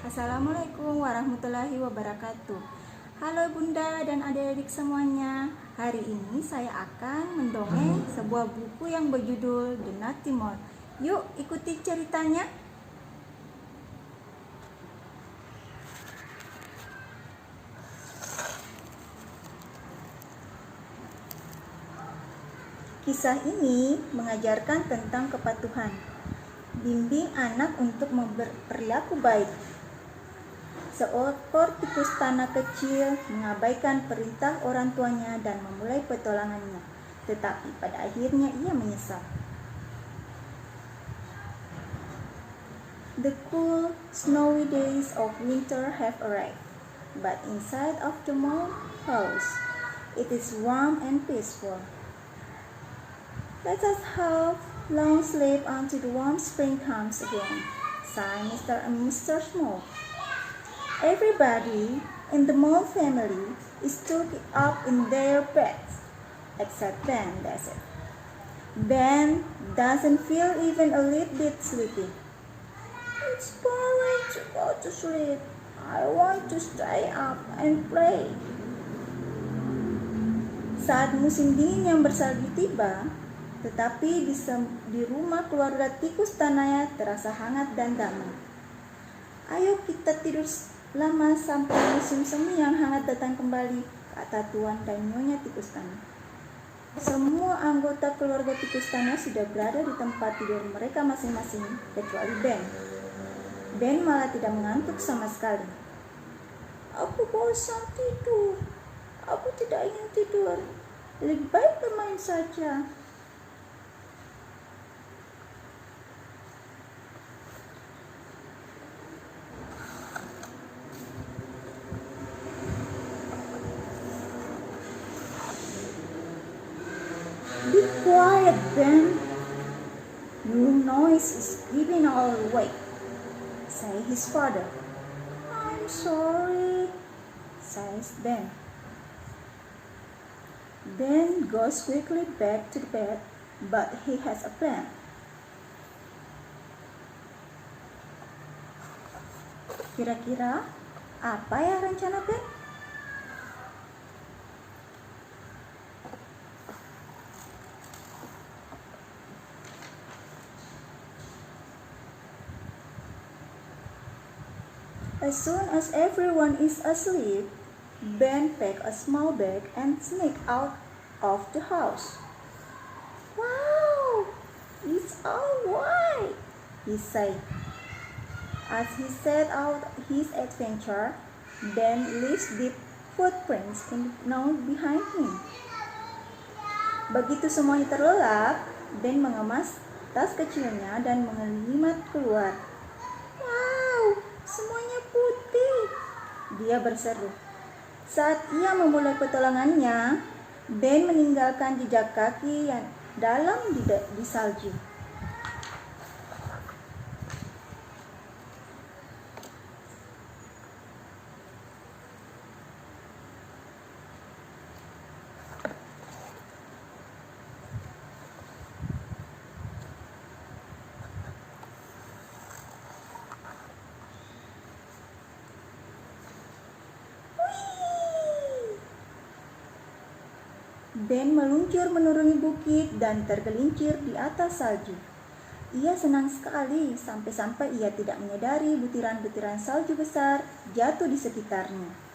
Assalamualaikum warahmatullahi wabarakatuh. Halo Bunda dan adik-adik semuanya. Hari ini saya akan mendongeng sebuah buku yang berjudul The Naughty Mole. Yuk ikuti ceritanya. Kisah ini mengajarkan tentang kepatuhan. Bimbing anak untuk berperilaku baik. Seekor tikus tanah kecil mengabaikan perintah orang tuanya dan memulai petualangannya, tetapi pada akhirnya ia menyesal. The cool, snowy days of winter have arrived, but inside of the mole house, it is warm and peaceful. Let us have long sleep until the warm spring comes again, sighed Mr. and Mrs. Mole. Everybody in the Mole family is tucked up in their beds, except Ben, that's it. Ben doesn't feel even a little bit sleepy. It's boring to go to sleep. I want to stay up and play. Saat musim dingin yang bersalju tiba, tetapi di rumah keluarga tikus tanah terasa hangat dan damai. Ayo kita tidur lama sampai musim semi yang hangat datang kembali, kata Tuan dan Nyonya tikus tanah. Semua anggota keluarga tikus tanah sudah berada di tempat tidur mereka masing-masing, kecuali Ben. Ben malah tidak mengantuk sama sekali. Aku bosan tidur. Aku tidak ingin tidur. Lebih baik bermain saja. Be quiet, Ben. Your noise is keeping all awake, said his father. I'm sorry, says Ben. Ben goes quickly back to the bed, but he has a plan. Kira-kira apa ya rencana Ben? As soon as everyone is asleep, Ben packed a small bag and sneaked out of the house. Wow, it's all white, he said. As he set out his adventure, Ben leaves deep footprints in the snow behind him. Begitu semuanya terlelap, Ben mengemas tas kecilnya dan menggelimat keluar. Wow, semuanya putih, dia berseru. Saat ia memulai petualangannya, Ben meninggalkan jejak kaki yang dalam di salju. Ben meluncur menuruni bukit dan tergelincir di atas salju. Ia senang sekali sampai-sampai ia tidak menyadari butiran-butiran salju besar jatuh di sekitarnya.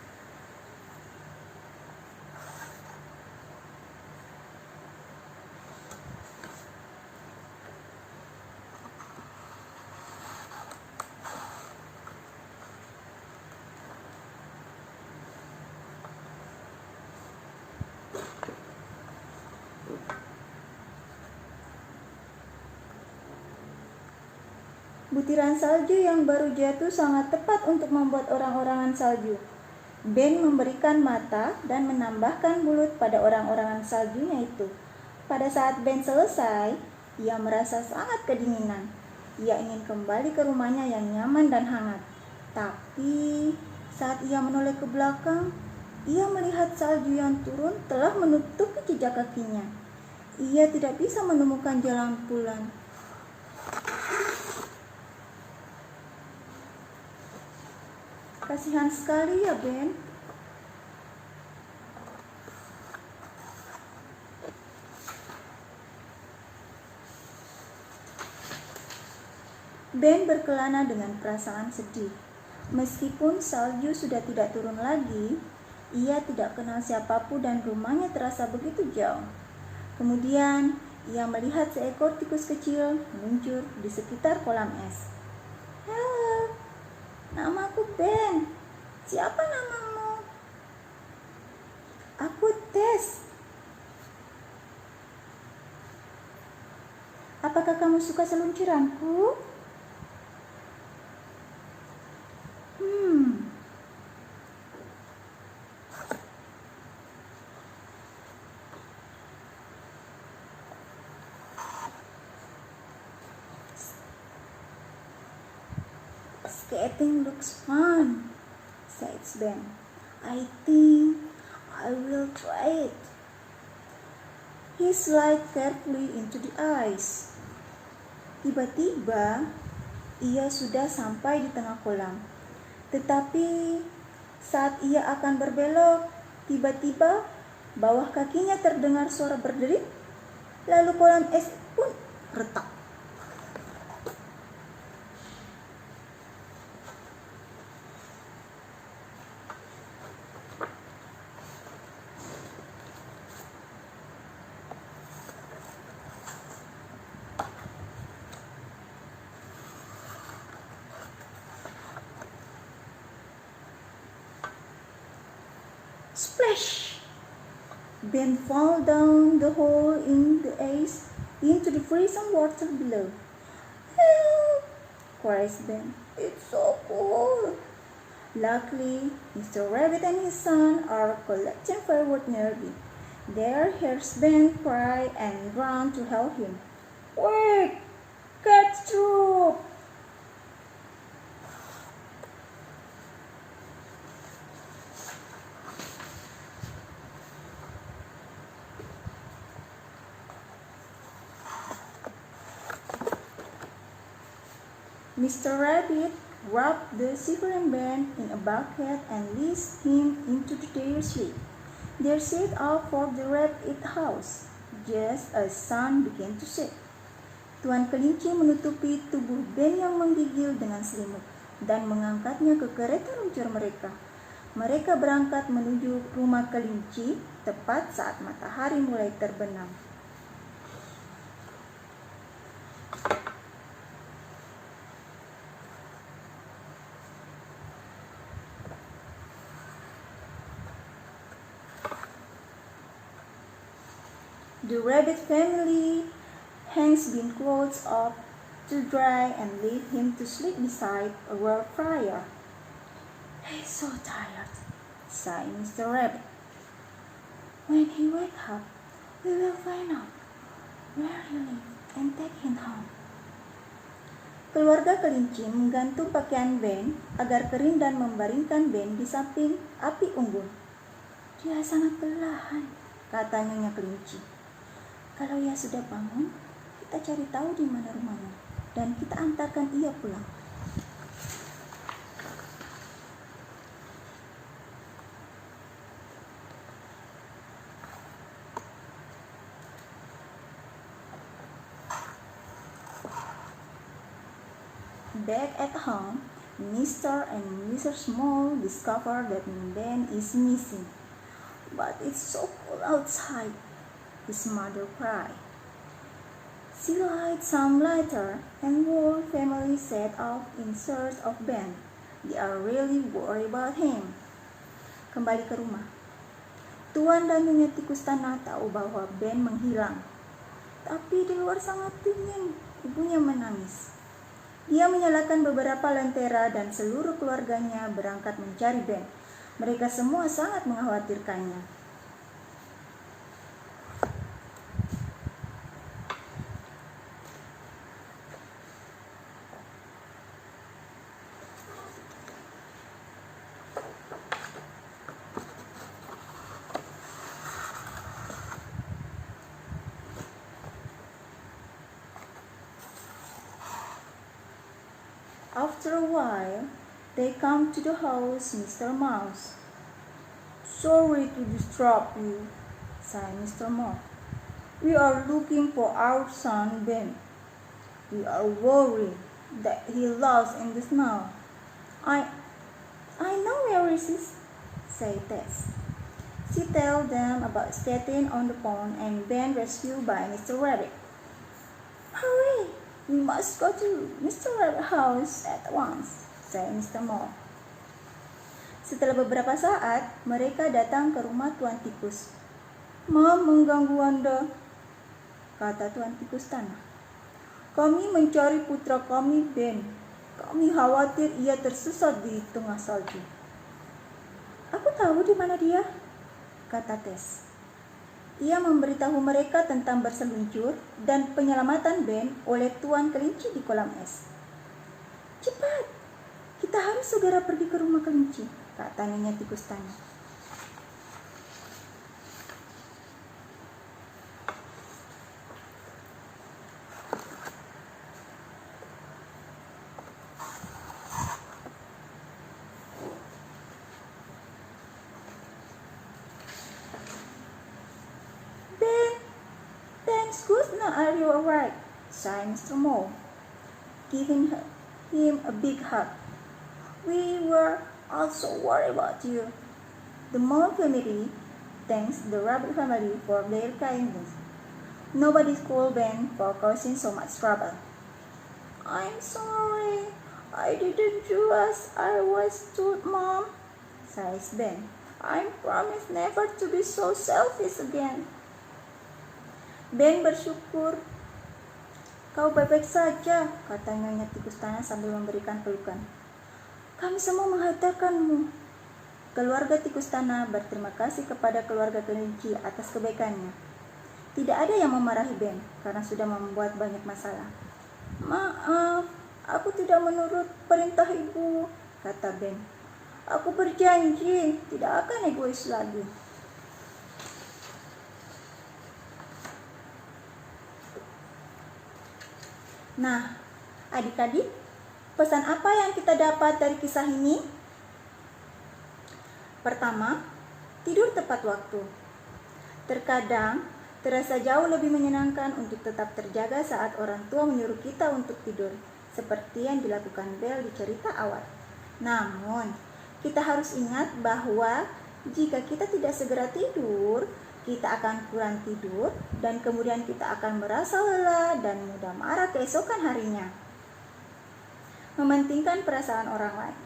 Butiran salju yang baru jatuh sangat tepat untuk membuat orang-orangan salju. Ben memberikan mata dan menambahkan mulut pada orang-orangan saljunya itu. Pada saat Ben selesai, ia merasa sangat kedinginan. Ia ingin kembali ke rumahnya yang nyaman dan hangat. Tapi saat ia menoleh ke belakang, ia melihat salju yang turun telah menutupi jejak kakinya. Ia tidak bisa menemukan jalan pulang. Kasihan sekali ya, Ben. Ben berkelana dengan perasaan sedih. Meskipun salju sudah tidak turun lagi, ia tidak kenal siapapun dan rumahnya terasa begitu jauh. Kemudian, ia melihat seekor tikus kecil meluncur di sekitar kolam es. "Halo, namaku Ben. Siapa namamu?" "Aku Tess. Apakah kamu suka seluncuranku?" "Skating looks fun," said Ben. "I think I will try it." He slid carefully into the ice. Tiba-tiba, ia sudah sampai di tengah kolam. Tetapi saat ia akan berbelok, tiba-tiba bawah kakinya terdengar suara berderit, lalu kolam es pun retak. Splash! Ben fell down the hole in the ice into the freezing water below. "Help!" cries Ben. "It's so cold." Luckily, Mr. Rabbit and his son are collecting firewood nearby. There hears Ben cry and run to help him. "Quick! Catch through!" Mr. Rabbit wrapped the shivering Ben in a bucket and leased him into their sleigh. They set off for the rabbit house, just as sun began to set. Tuan Kelinci menutupi tubuh Ben yang menggigil dengan selimut dan mengangkatnya ke kereta luncur mereka. Mereka berangkat menuju rumah kelinci tepat saat matahari mulai terbenam. The rabbit family hangs Ben clothes up to dry and leave him to sleep beside a warm fire. "He's so tired," sighed Mr. Rabbit. "When he wakes up, we will find out where he lives and take him home." Keluarga kelinci menggantung pakaian Ben agar kering dan membaringkan Ben di samping api unggun. "Dia sangat kelelahan," kata Nyonya Kelinci. "Kalau ia sudah bangun, kita cari tahu di mana rumahnya dan kita antarkan ia pulang." Back at home, Mr. and Mrs. Mole discover that Ben is missing. "But it's so cold outside," his mother cried. She lighted some lighter, and the whole family set off in search of Ben. They are really worried about him. Kembali ke rumah, Tuan dan Nyonya Tikus Tanah tahu bahwa Ben menghilang. Tapi di luar sangat dingin, ibunya menangis. Dia menyalakan beberapa lentera dan seluruh keluarganya berangkat mencari Ben. Mereka semua sangat mengkhawatirkannya. After a while, They come to the house, Mr. Mouse. "Sorry to disturb you," said Mr. Mouse. "We are looking for our son Ben. We are worried that he lost in the snow." I know where he is," said Tess. She told them about skating on the pond and being rescued by Mr. Rabbit. "Hurry! We must go to Mr. Rabbit's house at once," said Mr. Mole. Setelah beberapa saat, mereka datang ke rumah Tuan Tikus. "Maaf mengganggu Anda," kata Tuan Tikus Tanah. "Kami mencari putra kami Ben. Kami khawatir ia tersesat di tengah salju." "Aku tahu di mana dia," kata Tess. Ia memberitahu mereka tentang berseluncur dan penyelamatan Ben oleh Tuan Kelinci di kolam es. "Cepat, kita harus segera pergi ke rumah kelinci," kata Nyonya Tikus Tanah. "Thanks goodness, are you alright?" sighed Mr. Mole, giving him a big hug. "We were also worried about you." The Mole family thanks the Rabbit family for their kindness. Nobody scolded Ben for causing so much trouble. "I'm sorry, I didn't do as I was told, Mom," says Ben. "I promise never to be so selfish again." Ben bersyukur. "Kau baik-baik saja," kata Nyonya Tikus Tanah sambil memberikan pelukan. "Kami semua mengharapkanmu." Keluarga Tikus Tanah berterima kasih kepada keluarga kelinci atas kebaikannya. Tidak ada yang memarahi Ben karena sudah membuat banyak masalah. "Maaf, aku tidak menurut perintah ibu," kata Ben. "Aku berjanji tidak akan egois lagi." Nah, adik-adik, pesan apa yang kita dapat dari kisah ini? Pertama, tidur tepat waktu. Terkadang, terasa jauh lebih menyenangkan untuk tetap terjaga saat orang tua menyuruh kita untuk tidur, seperti yang dilakukan Belle di cerita awal. Namun, kita harus ingat bahwa jika kita tidak segera tidur, kita akan kurang tidur dan kemudian kita akan merasa lelah dan mudah marah keesokan harinya. Mementingkan perasaan orang lain.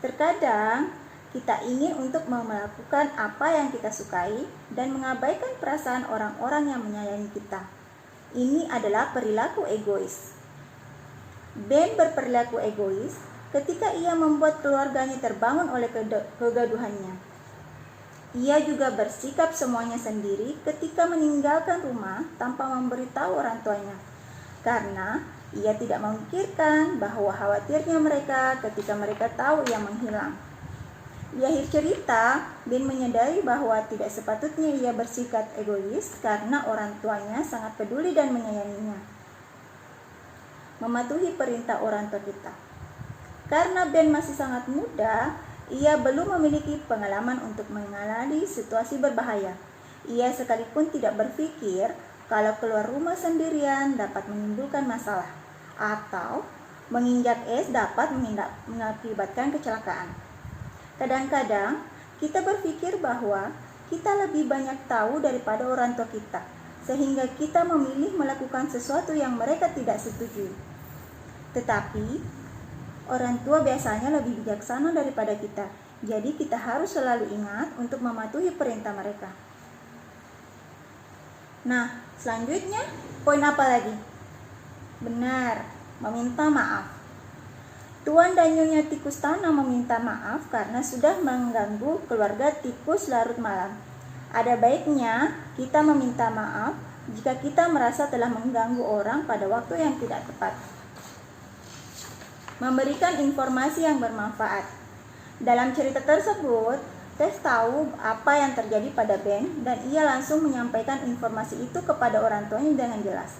Terkadang kita ingin untuk melakukan apa yang kita sukai dan mengabaikan perasaan orang-orang yang menyayangi kita. Ini adalah perilaku egois. Ben berperilaku egois ketika ia membuat keluarganya terbangun oleh kegaduhannya. Ia juga bersikap semuanya sendiri ketika meninggalkan rumah tanpa memberitahu orang tuanya, karena ia tidak memikirkan bahwa khawatirnya mereka ketika mereka tahu ia menghilang. Di akhir cerita, Ben menyadari bahwa tidak sepatutnya ia bersikap egois karena orang tuanya sangat peduli dan menyayanginya. Mematuhi perintah orang tua kita. Karena Ben masih sangat muda, ia belum memiliki pengalaman untuk mengalami situasi berbahaya. Ia sekalipun tidak berpikir kalau keluar rumah sendirian dapat menimbulkan masalah atau menginjak es dapat mengakibatkan kecelakaan. Kadang-kadang kita berpikir bahwa kita lebih banyak tahu daripada orang tua kita, sehingga kita memilih melakukan sesuatu yang mereka tidak setujui. Tetapi orang tua biasanya lebih bijaksana daripada kita, jadi kita harus selalu ingat untuk mematuhi perintah mereka. Nah, selanjutnya, poin apa lagi? Benar, meminta maaf. Tuan dan Nyonya Tikus Tanah meminta maaf karena sudah mengganggu keluarga tikus larut malam. Ada baiknya kita meminta maaf jika kita merasa telah mengganggu orang pada waktu yang tidak tepat. Memberikan informasi yang bermanfaat. Dalam cerita tersebut, Tess tahu apa yang terjadi pada Ben dan ia langsung menyampaikan informasi itu kepada orang tuanya dengan jelas.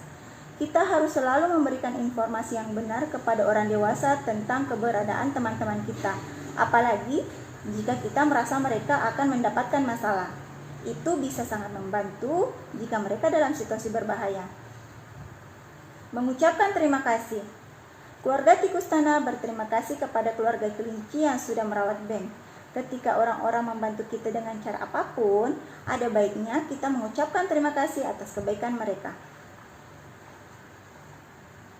Kita harus selalu memberikan informasi yang benar kepada orang dewasa tentang keberadaan teman-teman kita, apalagi jika kita merasa mereka akan mendapatkan masalah. Itu bisa sangat membantu jika mereka dalam situasi berbahaya. Mengucapkan terima kasih. Keluarga tikus tanah berterima kasih kepada keluarga kelinci yang sudah merawat Ben. Ketika orang-orang membantu kita dengan cara apapun, ada baiknya kita mengucapkan terima kasih atas kebaikan mereka.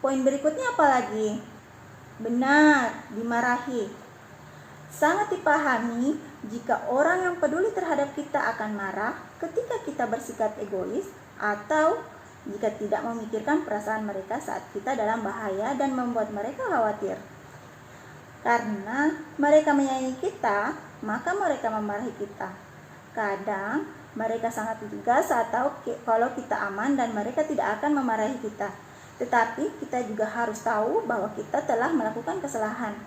Poin berikutnya apa lagi? Benar, dimarahi. Sangat dipahami jika orang yang peduli terhadap kita akan marah ketika kita bersikap egois atau jika tidak memikirkan perasaan mereka saat kita dalam bahaya dan membuat mereka khawatir. Karena mereka menyayangi kita, maka mereka memarahi kita. Kadang mereka sangat tegas saat tahu kalau kita aman dan mereka tidak akan memarahi kita. Tetapi kita juga harus tahu bahwa kita telah melakukan kesalahan.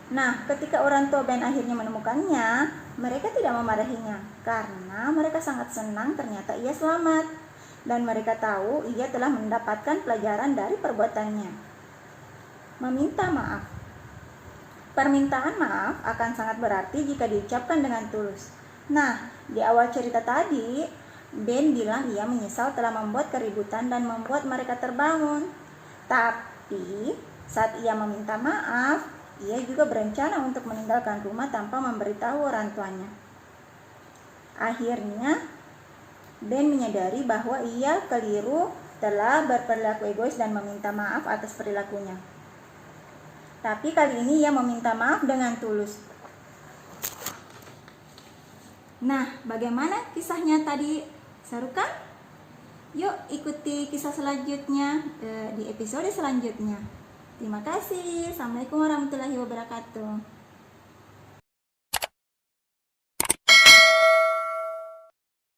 Nah, ketika orang tua Ben akhirnya menemukannya, mereka tidak memarahinya karena mereka sangat senang ternyata ia selamat dan mereka tahu ia telah mendapatkan pelajaran dari perbuatannya. Meminta maaf. Permintaan maaf akan sangat berarti jika diucapkan dengan tulus. Nah, di awal cerita tadi, Ben bilang ia menyesal telah membuat keributan dan membuat mereka terbangun. Tapi, saat ia meminta maaf, ia juga berencana untuk meninggalkan rumah tanpa memberitahu orang tuanya. Akhirnya, Ben menyadari bahwa ia keliru telah berperilaku egois dan meminta maaf atas perilakunya. Tapi kali ini ia meminta maaf dengan tulus. Nah, bagaimana kisahnya tadi? Seru kan? Yuk ikuti kisah selanjutnya di episode selanjutnya. Terima kasih. Assalamualaikum warahmatullahi wabarakatuh.